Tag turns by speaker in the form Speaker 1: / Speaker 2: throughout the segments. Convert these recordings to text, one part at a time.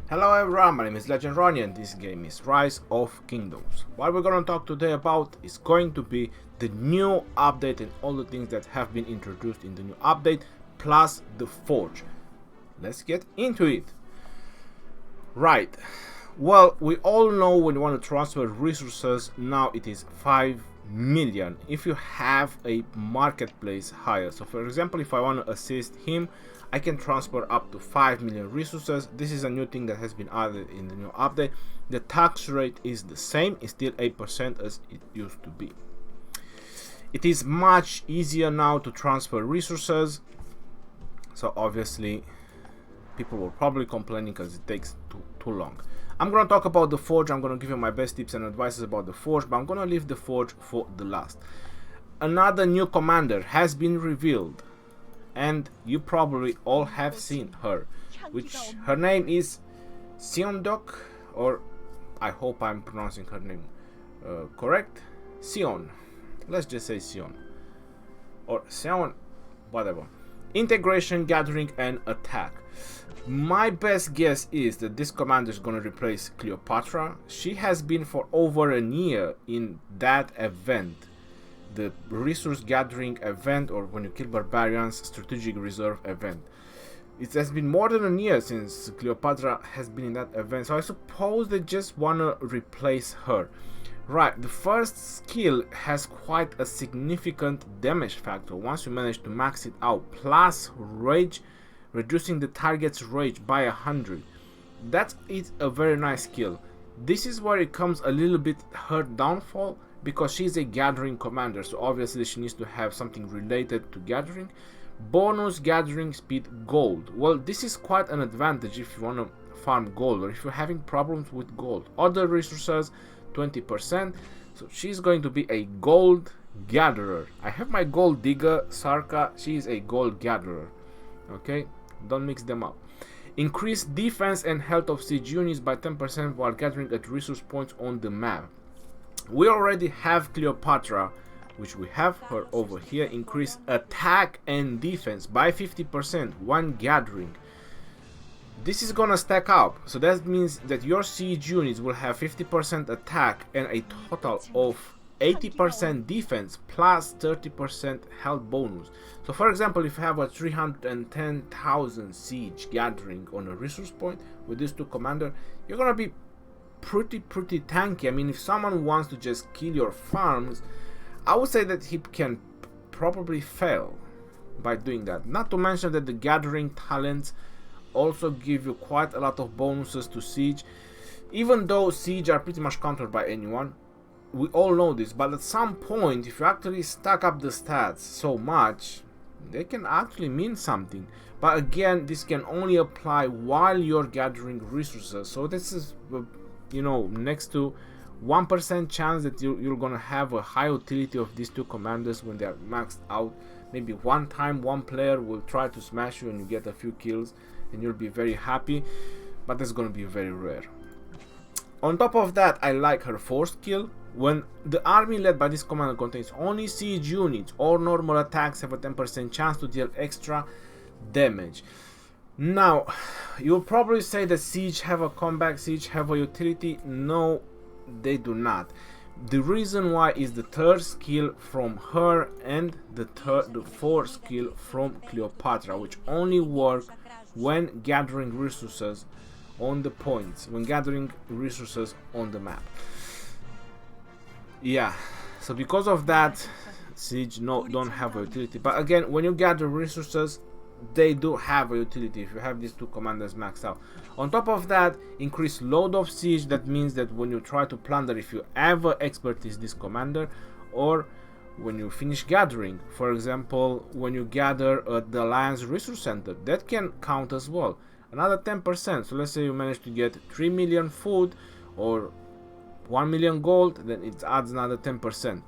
Speaker 1: Hello everyone, my name is Legend Ronnie and this game is Rise of Kingdoms. What we're gonna talk today about is going to be the new update and all the things that have been introduced in the new update, plus the Forge. Let's get into it. Right, well, we all know when you want to transfer resources, now it is 5 million if you have a marketplace hire. So for example, if I want to assist him, I can transfer up to 5 million resources. This is a new thing that has been added in the new update. The tax rate is the same, it's still 8% as it used to be. It is much easier now to transfer resources, so obviously people will probably complain because it takes too long. I'm going to talk about the Forge. I'm going to give you my best tips and advices about the Forge, but I'm going to leave the Forge for the last. Another new commander has been revealed, and you probably all have seen her, which her name is Seondok, or I hope I'm pronouncing her name correct. Sion. Let's just say Sion. Or Sion, whatever. Integration, gathering, and attack. My best guess is that this commander is going to replace Cleopatra. She has been for over a year in that event, the resource gathering event, or when you kill barbarians, strategic reserve event. It has been more than a year since Cleopatra has been in that event, so I suppose they just want to replace her. Right, the first skill has quite a significant damage factor once you manage to max it out, plus rage, reducing the target's rage by 100. That is a very nice skill. This is where it comes a little bit her downfall, because she's a gathering commander, so obviously she needs to have something related to gathering. Bonus gathering speed gold. Well, this is quite an advantage if you want to farm gold or if you're having problems with gold. Other resources 20%, so she's going to be a gold gatherer. I have my gold digger Sarka, she is a gold gatherer. Okay, don't mix them up. Increase defense and health of siege units by 10% while gathering at resource points on the map. We already have Cleopatra, which we have her over here. Increase attack and defense by 50% when gathering. This is gonna stack up, so that means that your siege units will have 50% attack and a total of 80% defense plus 30% health bonus. So for example, if you have a 310,000 siege gathering on a resource point with these two commander, you're gonna be pretty tanky. I mean, if someone wants to just kill your farms, I would say that he can probably fail by doing that. Not to mention that the gathering talents also give you quite a lot of bonuses to siege, even though siege are pretty much countered by anyone. We all know this, but at some point, if you actually stack up the stats so much, they can actually mean something. But again, this can only apply while you're gathering resources, so this is, you know, next to 1% chance that you're gonna have a high utility of these two commanders when they are maxed out. Maybe one time one player will try to smash you and you get a few kills and you'll be very happy, but that's gonna be very rare. On top of that, I like her force skill. When the army led by this commander contains only siege units or normal attacks, have a 10% chance to deal extra damage. Now, you'll probably say that siege have a comeback, siege have a utility. No, they do not. The reason why is the third skill from her and the fourth skill from Cleopatra, which only work when gathering resources on the points, when gathering resources on the map. Yeah, so because of that, siege don't have a utility. But again, when you gather resources, they do have a utility if you have these two commanders maxed out. On top of that, increase load of siege. That means that when you try to plunder, if you ever expertise this commander, or when you finish gathering, for example, when you gather at the Alliance Resource Center, that can count as well. Another 10%. So let's say you manage to get 3 million food or 1 million gold, then it adds another 10%,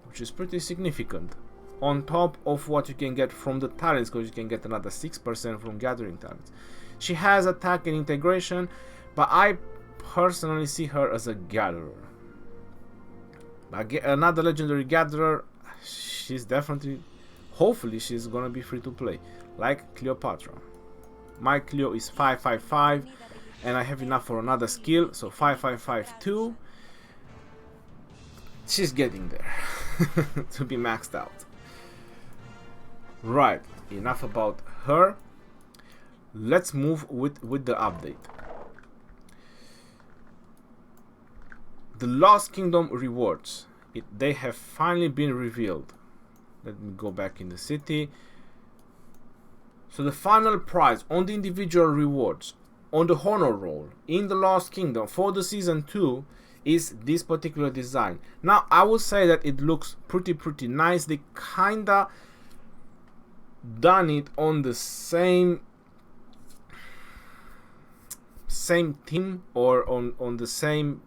Speaker 1: which is pretty significant. On top of what you can get from the talents, because you can get another 6% from gathering talents. She has attack and integration, but I personally see her as a gatherer. Another legendary gatherer, she's definitely, hopefully she's gonna be free to play, like Cleopatra. My Cleo is 555, and I have enough for another skill, so 5552. She's getting there to be maxed out. Right, enough about her. Let's move with the update. The Lost Kingdom rewards. They have finally been revealed. Let me go back in the city. So the final prize on the individual rewards on the honor roll in the Lost Kingdom for the season 2 is this particular design. Now I would say that it looks pretty nice. They kinda done it on the same theme, or on the same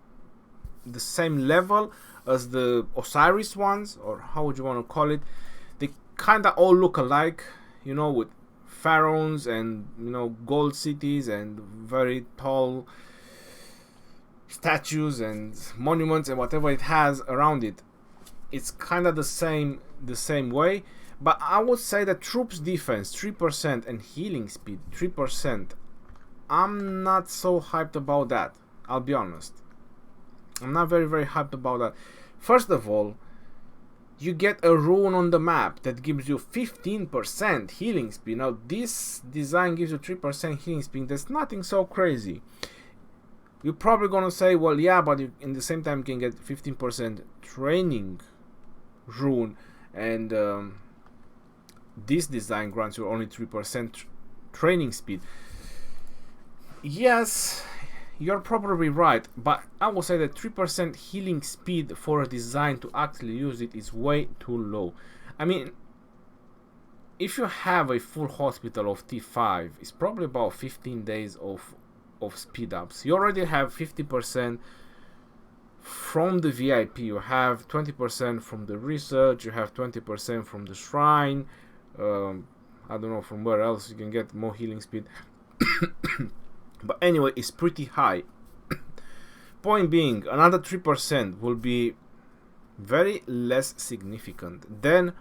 Speaker 1: level as the Osiris ones, or how would you want to call it. They kinda all look alike, you know, with pharaohs and, you know, gold cities and very tall statues and monuments and whatever it has around it. It's kind of the same way, but I would say that troops defense 3% and healing speed 3%. I'm not so hyped about that, I'll be honest. I'm not very hyped about that. First of all, you get a rune on the map that gives you 15% healing speed. Now this design gives you 3% healing speed. There's nothing so crazy. You're probably gonna say, well, yeah, but you, in the same time, you can get 15% training rune, and this design grants you only 3% training speed. Yes, you're probably right, but I will say that 3% healing speed for a design to actually use it is way too low. I mean, if you have a full hospital of T5, it's probably about 15 days of speed ups. You already have 50% from the VIP, you have 20% from the research, you have 20% from the shrine. I don't know from where else you can get more healing speed. But anyway, it's pretty high. Point being, another 3% will be very less significant. Then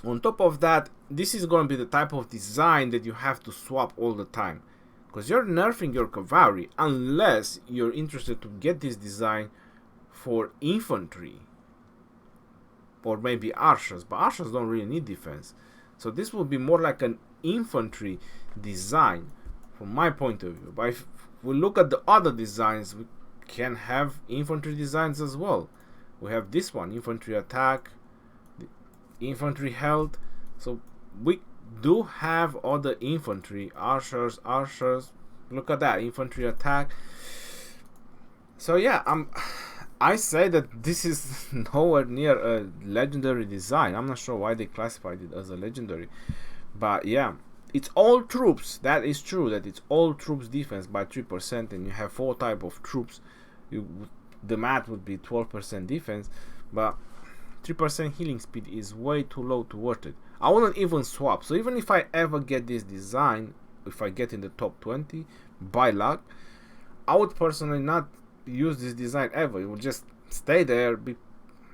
Speaker 1: on top of that, this is going to be the type of design that you have to swap all the time, because you're nerfing your cavalry unless you're interested to get this design for infantry or maybe archers, but archers don't really need defense. So this will be more like an infantry design from my point of view. But if we look at the other designs, we can have infantry designs as well. We have this one, infantry attack, infantry health. So we do have other infantry, archers. Look at that, infantry attack. So yeah, I say that this is nowhere near a legendary design. I'm not sure why they classified it as a legendary, but yeah, it's all troops. That is true, that it's all troops defense by 3%, and you have 4 type of troops. The math would be 12% defense, but 3% healing speed is way too low to worth it. I wouldn't even swap. So even if I ever get this design, if I get in the top 20 by luck, I would personally not use this design ever. It would just stay there, be,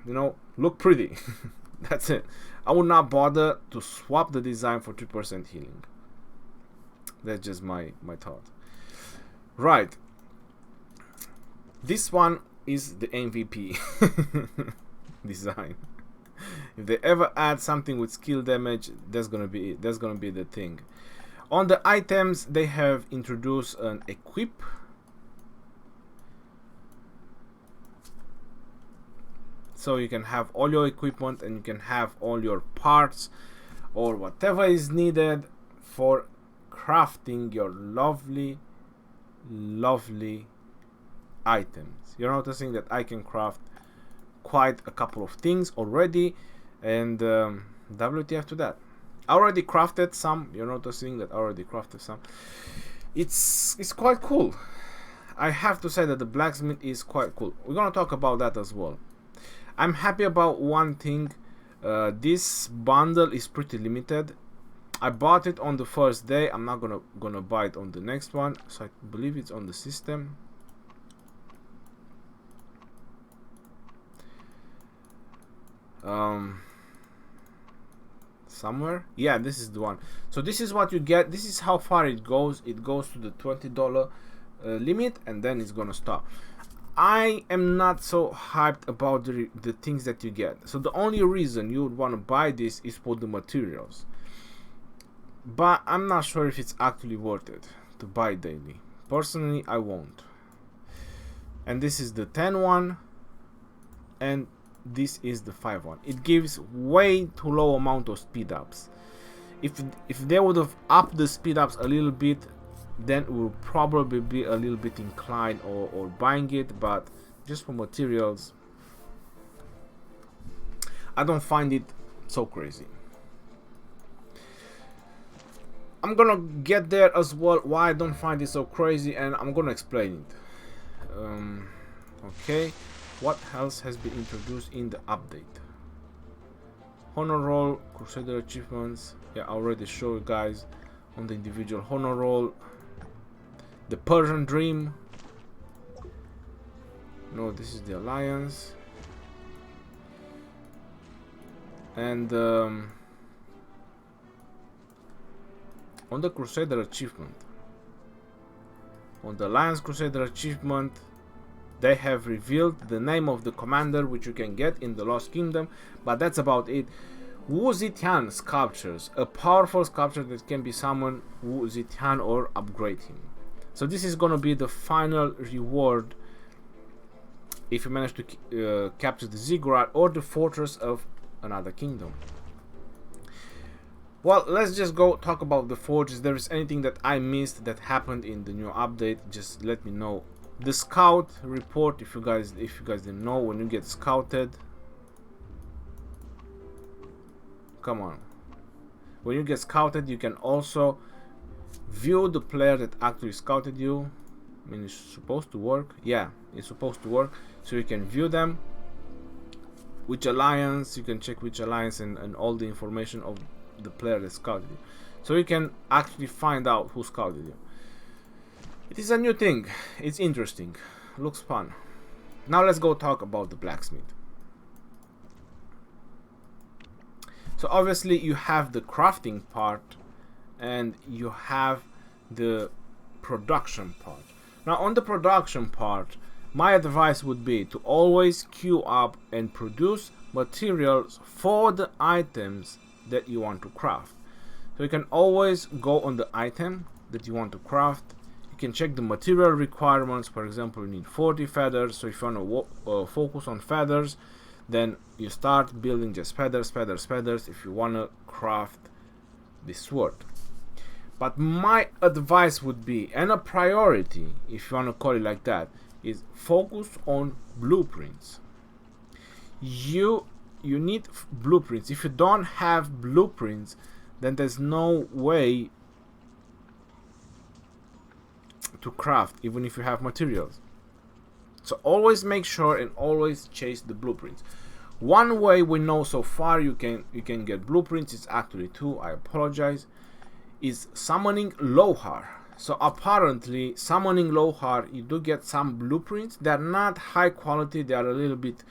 Speaker 1: you know, look pretty. That's it. I would not bother to swap the design for 3% healing. That's just my thought. Right. This one is the MVP design. If they ever add something with skill damage, that's gonna be it. That's gonna be the thing. On the items, they have introduced an equip. So you can have all your equipment and you can have all your parts or whatever is needed for crafting your lovely items. You're noticing that I can craft quite a couple of things already, and WTF to that. I already crafted some. You're noticing that I already crafted some. It's quite cool. I have to say that the blacksmith is quite cool. We're gonna talk about that as well. I'm happy about one thing. This bundle is pretty limited. I bought it on the first day. I'm not gonna buy it on the next one. So I believe it's on the system. Somewhere, yeah, this is the one. So this is what you get. This is how far it goes. It goes to the $20 limit, and then it's gonna stop. I am not so hyped about the things that you get. So the only reason you would want to buy this is for the materials, but I'm not sure if it's actually worth it to buy daily. Personally, I won't. And this is the 10 one, and this is the 5 one. It gives way too low amount of speed ups. If they would have upped the speed ups a little bit, then we'll probably be a little bit inclined or buying it, but just for materials, I don't find it so crazy. I'm gonna get there as well why I don't find it so crazy, and I'm gonna explain it. Okay, what else has been introduced in the update? Honor roll, Crusader achievements. Yeah, I already showed you guys on the individual honor roll. The Persian Dream. No, this is the Alliance. And on the Crusader achievement, on the Alliance Crusader achievement, they have revealed the name of the commander which you can get in the Lost Kingdom, but that's about it. Wu Zetian sculptures, a powerful sculpture that can be summoned Wu Zetian or upgrade him. So this is gonna be the final reward if you manage to capture the ziggurat or the fortress of another kingdom. Well, let's just go talk about the forge. If there is anything that I missed that happened in the new update, just let me know. The scout report, if you guys didn't know, when you get scouted, come on, when you get scouted, you can also view the player that actually scouted you. I mean, it's supposed to work. Yeah, it's supposed to work. So you can view them, which alliance, you can check which alliance, and all the information of the player that scouted you. So you can actually find out who scouted you. It is a new thing. It's interesting. Looks fun. Now let's go talk about the blacksmith. So obviously you have the crafting part and you have the production part. Now on the production part, my advice would be to always queue up and produce materials for the items that you want to craft. So you can always go on the item that you want to craft. You can check the material requirements. For example, you need 40 feathers. So if you want to focus on feathers, then you start building just feathers if you want to craft this sword. But my advice would be, and a priority, if you want to call it like that, is focus on blueprints. You need blueprints. If you don't have blueprints, then there's no way to craft, even if you have materials. So always make sure and always chase the blueprints. One way we know so far you can get blueprints, it's actually two, I apologize, is summoning Lohar. So apparently summoning Lohar, you do get some blueprints. They're not high quality, they are a little bit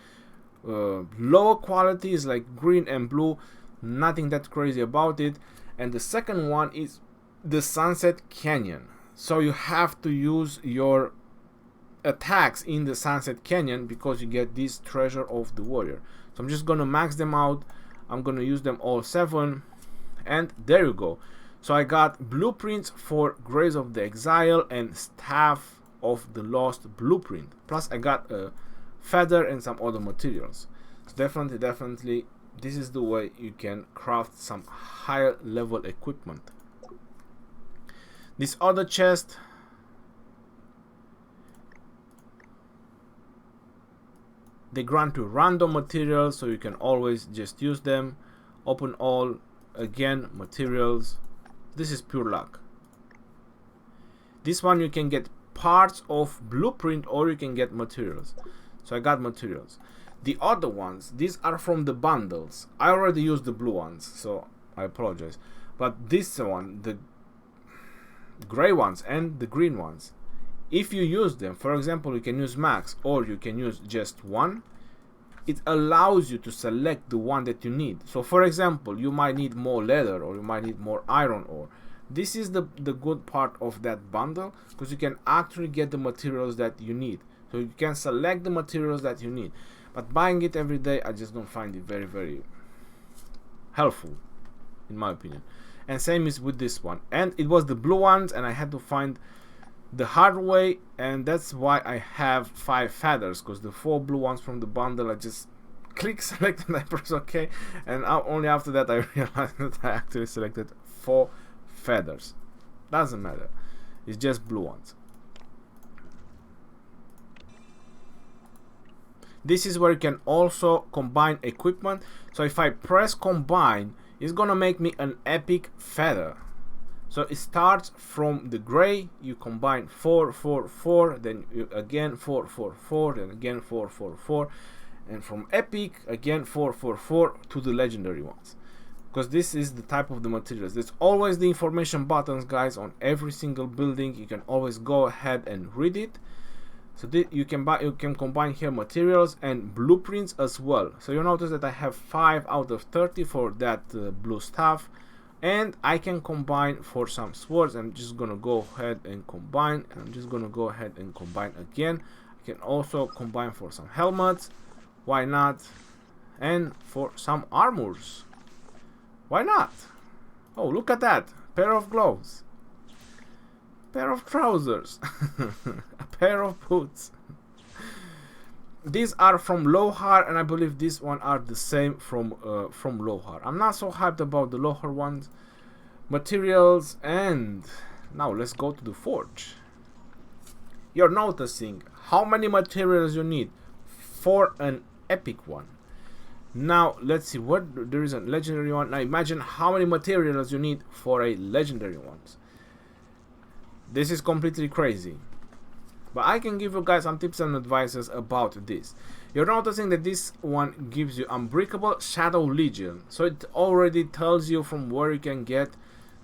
Speaker 1: lower quality, is like green and blue, nothing that crazy about it. And the second one is the Sunset Canyon. So you have to use your attacks in the Sunset Canyon because you get this treasure of the warrior. So I'm just gonna max them out. I'm gonna use them all 7, and there you go. So I got blueprints for Grace of the Exile and Staff of the Lost blueprint. Plus I got a feather and some other materials. So definitely this is the way you can craft some higher level equipment. This other chest, they grant you random materials, so you can always just use them. Open all, again, materials. This is pure luck. This one you can get parts of blueprint or you can get materials. So I got materials. The other ones, these are from the bundles. I already used the blue ones, so I apologize. But this one, the gray ones and the green ones, if you use them, for example, you can use max or you can use just one, it allows you to select the one that you need. So for example, you might need more leather or you might need more iron ore. This is the good part of that bundle, because you can actually get the materials that you need. So you can select the materials that you need. But buying it every day, I just don't find it very, very helpful, in my opinion. And same is with this one. And it was the blue ones, and I had to find the hard way, and that's why I have 5 feathers, because the 4 blue ones from the bundle, I just click select and I press OK, and only after that I realized that I actually selected 4 feathers. Doesn't matter, it's just blue ones. This is where you can also combine equipment. So if I press combine, it's gonna make me an epic feather. So it starts from the gray, you combine 4, 4, 4, then you again 4, 4, 4, then again 4, 4, 4, and from epic again 4, 4, 4 to the legendary ones. Because this is the type of the materials. There's always the information buttons, guys, on every single building. You can always go ahead and read it. So you can combine here materials and blueprints as well. So you notice that I have 5 out of 30 for that blue stuff, and I can combine for some swords. I'm just gonna go ahead and combine, and I'm just gonna go ahead and combine again. I can also combine for some helmets, why not, and for some armors, why not. Oh, look at that, pair of gloves, pair of trousers, a pair of boots. These are from Lohar, and I believe these one are the same from Lohar. I'm not so hyped about the Lohar ones. Materials, and now let's go to the forge. You're noticing how many materials you need for an epic one. Now let's see what there is a legendary one. Now imagine how many materials you need for a legendary ones. This is completely crazy, but I can give you guys some tips and advices about this. You're noticing that this one gives you Unbreakable Shadow Legion, so it already tells you from where you can get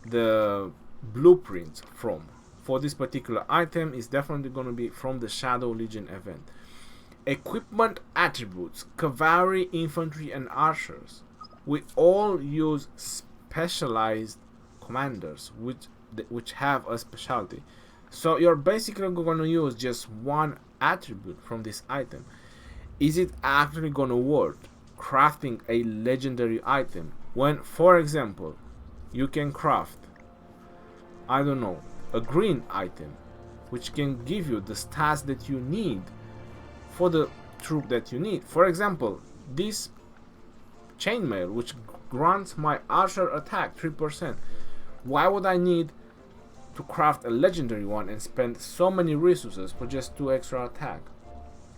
Speaker 1: the blueprints from. For this particular item is definitely going to be from the Shadow Legion event. Equipment attributes, Cavalry, Infantry and Archers. We all use specialized commanders which have a specialty. So you're basically going to use just one attribute from this item. Is it actually going to work crafting a legendary item when, for example, you can craft, I don't know, a green item which can give you the stats that you need for the troop that you need? For example, this chainmail which grants my archer attack 3%. Why would I need to craft a legendary one and spend so many resources for just 2 extra attack?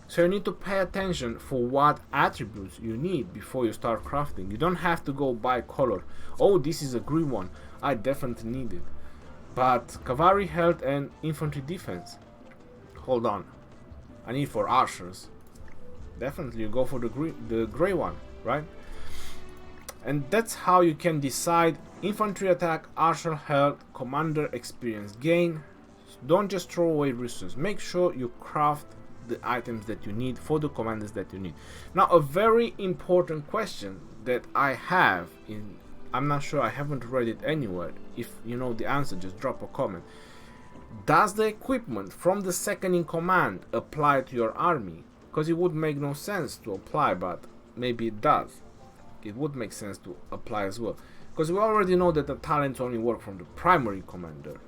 Speaker 1: So you need to pay attention for what attributes you need before you start crafting. You don't have to go by color. Oh, this is a green one, I definitely need it. But Cavalry health and infantry defense, hold on, I need for archers. Definitely you go for the gray one, right? And that's how you can decide infantry attack, archer health, commander experience gain. Don't just throw away resources. Make sure you craft the items that you need for the commanders that you need. Now, a very important question that I have in, I'm not sure, I haven't read it anywhere. If you know the answer, just drop a comment. Does the equipment from the second in command apply to your army? Because it would make no sense to apply, but maybe it does. It would make sense to apply as well, because we already know that the talents only work from the primary commander.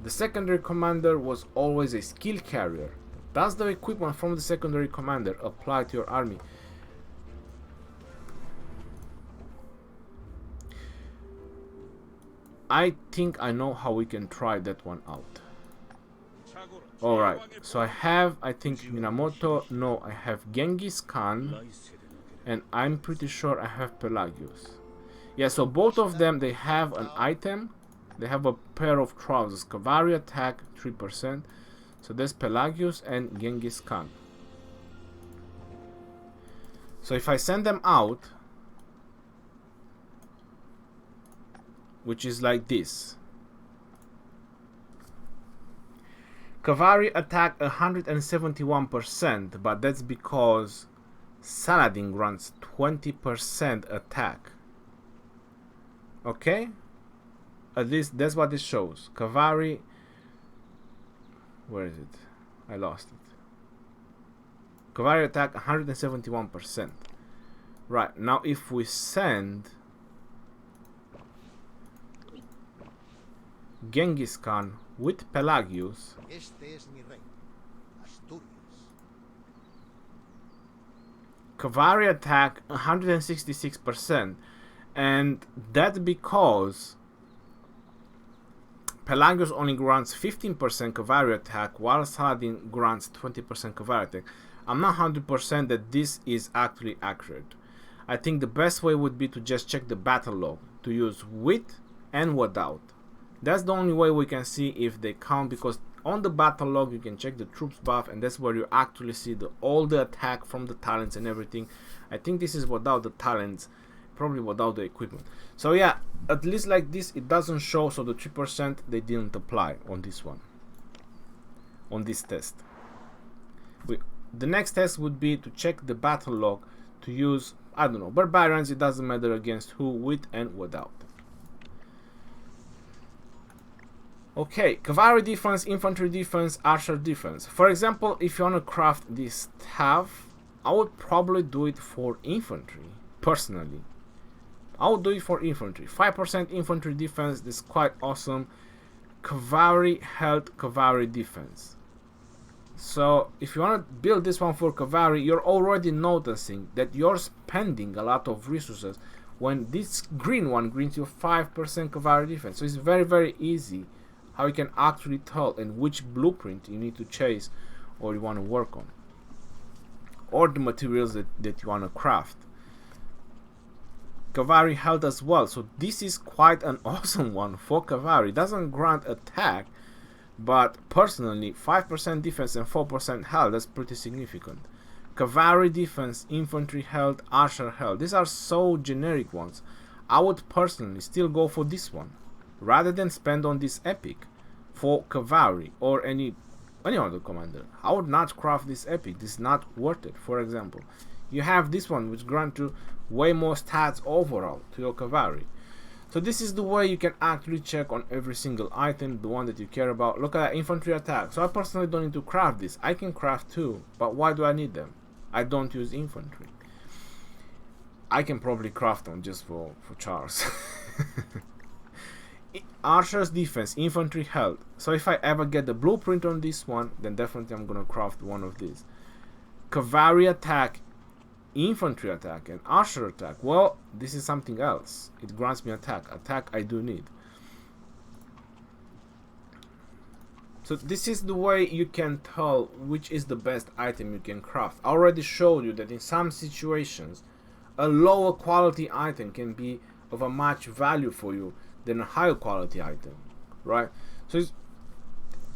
Speaker 1: The secondary commander was always a skill carrier. Does the equipment from the secondary commander apply to your army? I think I know how we can try that one out. Alright, so I think Minamoto, no, I have Genghis Khan, and I'm pretty sure I have Pelagius. Yeah, so both of them, they have an item. They have a pair of trousers, Cavalry attack 3%. So there's Pelagius and Genghis Khan. So if I send them out, which is like this, Cavalry attack 171%, but that's because Saladin grants 20% attack. Okay, at least that's what it shows. Cavalry, where is it? I lost it. Cavalry attack 171%. Right, now if we send Genghis Khan with Pelagius, cavalry attack 166%, and that's because Pelagius only grants 15% cavalry attack while Saladin grants 20% cavalry attack. I'm not 100% that this is actually accurate. I think the best way would be to just check the battle log to use with and without. That's the only way we can see if they count, because on the battle log you can check the troops buff, and that's where you actually see all the attack from the talents and everything. I think this is without the talents, probably without the equipment. So yeah, at least like this it doesn't show, so the 3% they didn't apply on this one, on this test. The next test would be to check the battle log to use, I don't know, barbarians, it doesn't matter against who, with and without. Okay, cavalry defense, infantry defense, archer defense. For example, if you want to craft this staff, I would probably do it for infantry, personally. I would do it for infantry. 5% infantry defense, this is quite awesome. Cavalry health, cavalry defense. So if you want to build this one for cavalry, you're already noticing that you're spending a lot of resources when this green one grants you 5% cavalry defense. So it's very, very easy how you can actually tell and which blueprint you need to chase or you want to work on, or the materials that you want to craft. Cavalry health as well, so this is quite an awesome one for cavalry. It doesn't grant attack, but personally 5% defense and 4% health, that's pretty significant. Cavalry defense, infantry health, archer health, these are so generic ones. I would personally still go for this one rather than spend on this epic for cavalry or any other commander. I would not craft this epic, this is not worth it. For example, you have this one which grants you way more stats overall to your cavalry. So this is the way you can actually check on every single item, the one that you care about. Look at that, infantry attack. So I personally don't need to craft this. I can craft two, but why do I need them? I don't use infantry. I can probably craft them just for Charles. Archer's defense, infantry health. So if I ever get the blueprint on this one, then definitely I'm gonna craft one of these. Cavalry attack, infantry attack, and archer attack. Well, this is something else. It grants me attack I do need. So this is the way you can tell which is the best item you can craft. I already showed you that in some situations a lower quality item can be of a much value for you than a higher quality item, right? So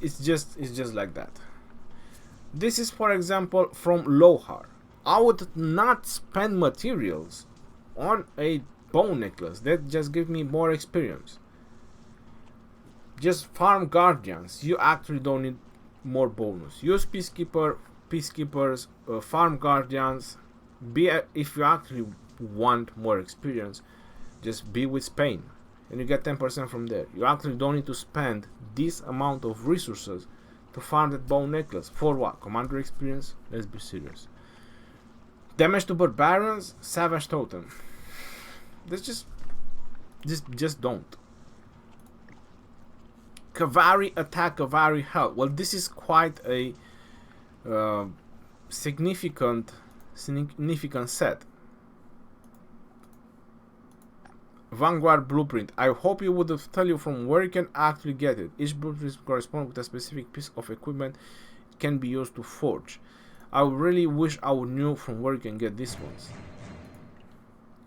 Speaker 1: it's just like that. This is, for example, from Lohar. I would not spend materials on a bone necklace. That just gives me more experience. Just farm guardians. You actually don't need more bonus. Use peacekeepers, farm guardians. If you actually want more experience, just be with Spain, and you get 10% from there. You actually don't need to spend this amount of resources to farm that bone necklace. For what? Commander experience? Let's be serious. Damage to barbarians, savage totem. That's just don't. Cavalry attack, cavalry health. Well, this is quite a significant set. Vanguard blueprint. I hope you would have tell you from where you can actually get it. Each blueprint corresponds with a specific piece of equipment it can be used to forge. I really wish I would knew from where you can get these ones,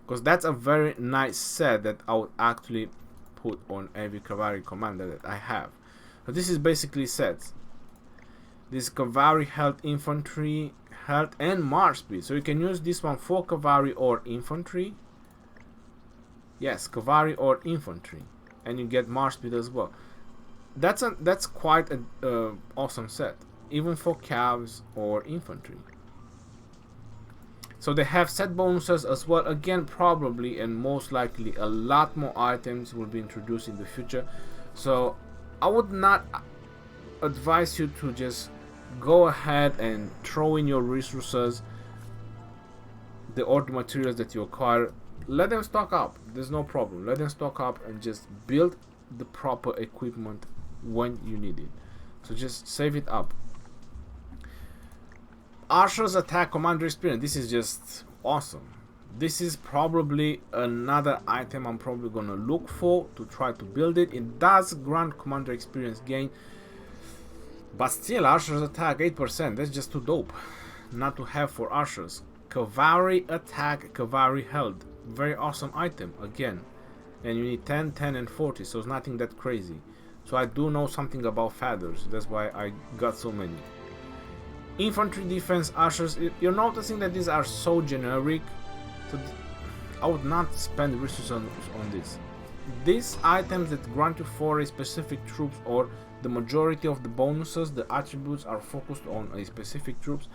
Speaker 1: because that's a very nice set that I would actually put on every cavalry commander that I have. So this is basically sets. This cavalry health, infantry health, and march speed. So you can use this one for cavalry or infantry. Yes, cavalry or infantry, and you get march speed as well. That's quite an awesome set, even for cavs or infantry. So they have set bonuses as well. Again, probably and most likely a lot more items will be introduced in the future. So I would not advise you to just go ahead and throw in your resources, the order materials that you acquire. Let them stock up. There's no problem. Let them stock up and just build the proper equipment when you need it. So just save it up. Archer's attack commander experience. This is just awesome. This is probably another item I'm probably gonna look for to try to build it. It does grant commander experience gain, but still, Archer's attack 8%. That's just too dope not to have for archers. Cavalry attack, cavalry held. Very awesome item again, and you need 10, 10, and 40, so it's nothing that crazy. So I do know something about feathers. That's why I got so many. Infantry defense archers. You're noticing that these are so generic, so I would not spend resources on this. These items that grant you for a specific troops, or the majority of the bonuses, the attributes are focused on a specific troops.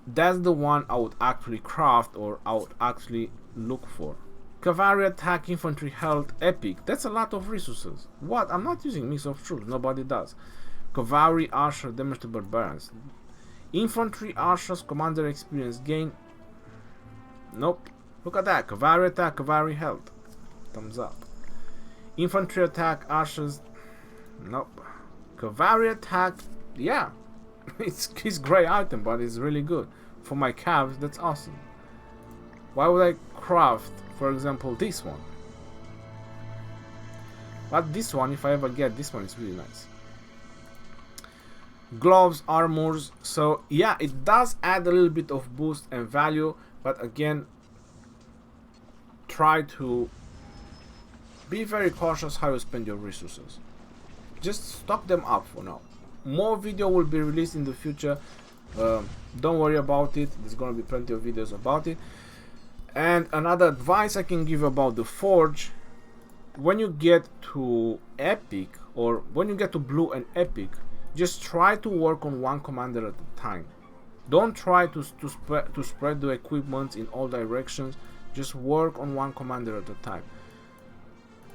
Speaker 1: That's the one I would actually craft, or I would actually look for. Cavalry attack, infantry health, epic. That's a lot of resources. What? I'm not using mix of troops. Nobody does. Cavalry archer damage to barbarians. Infantry archers commander experience gain. Nope. Look at that. Cavalry attack, cavalry health. Thumbs up. Infantry attack archers. Nope. Cavalry attack. Yeah. It's great item, but it's really good. For my calves, that's awesome. Why would I craft, for example, this one? But this one, if I ever get this one, it's really nice. Gloves, armors. So yeah, it does add a little bit of boost and value, but again, try to be very cautious how you spend your resources. Just stock them up for now. More video will be released in the future. Don't worry about it. There's gonna be plenty of videos about it. And another advice I can give about the forge: when you get to epic, or when you get to blue and epic, just try to work on one commander at a time. Don't try to spread the equipment in all directions. Just work on one commander at a time.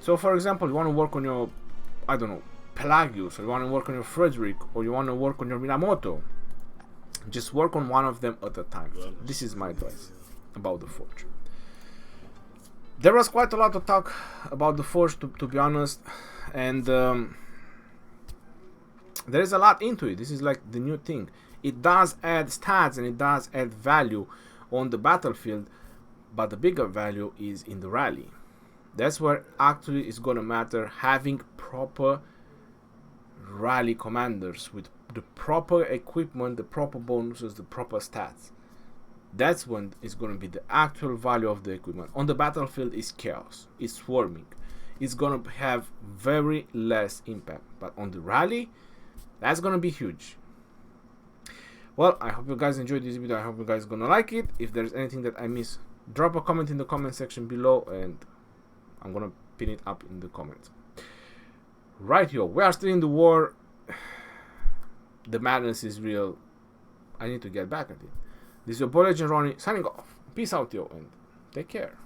Speaker 1: So for example, you want to work on your, I don't know, Pelagius, or you want to work on your Frederick, or you want to work on your Minamoto. Just work on one of them at a time. This is my advice about the forge. There was quite a lot to talk about the forge, to be honest, and there is a lot into it. This is like the new thing. It does add stats and it does add value on the battlefield, but the bigger value is in the rally. That's where actually it's gonna matter, having proper rally commanders with the proper equipment, the proper bonuses, the proper stats. That's when it's going to be the actual value of the equipment. On the battlefield is chaos, it's swarming, it's going to have very less impact, but on the rally, that's going to be huge. Well, I hope you guys enjoyed this video. I hope you guys are going to like it. If there's anything that I miss, drop a comment in the comment section below, and I'm going to pin it up in the comments. Right, yo, we are still in the war. The madness is real. I need to get back at it. This is your boy Legend Ronnie signing off. Peace out, yo, and take care.